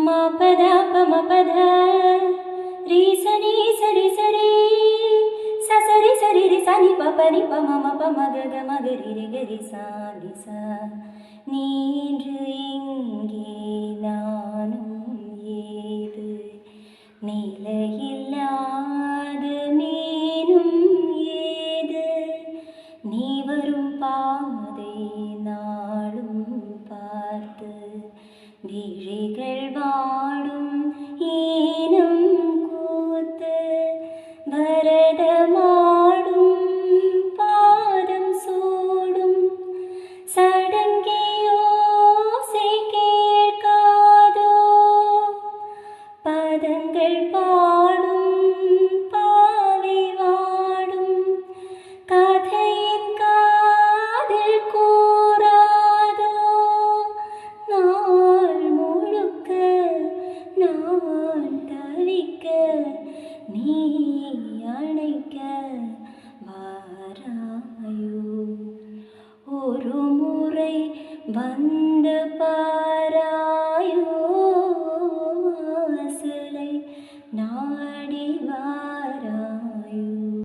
ma pada pa ma pada re sa ni sa re sa re sa sa re sa re re sa ni pa ma ma ga ga ma ga re sa ni sa நீன்று இங்கே நானும் ஏது நிலையில்லாது மீனும் ஏது நீ வரும் பாதை நாளும் பார்த்து விழிகள் வாடும் ஈனம் கூத்து பரதமாடும் பாதம் சூடும் சடங்கியோசை கேட்காதோ பதங்கள் பாடும் பாவை வாடும் கதையின் காதில் கூறாதோ நாள் முழுக்க நான் தவிக்க நீ அணைக்க வாராயோ ஒரு முறை வந்து பாராயோ அசலை நாடி வா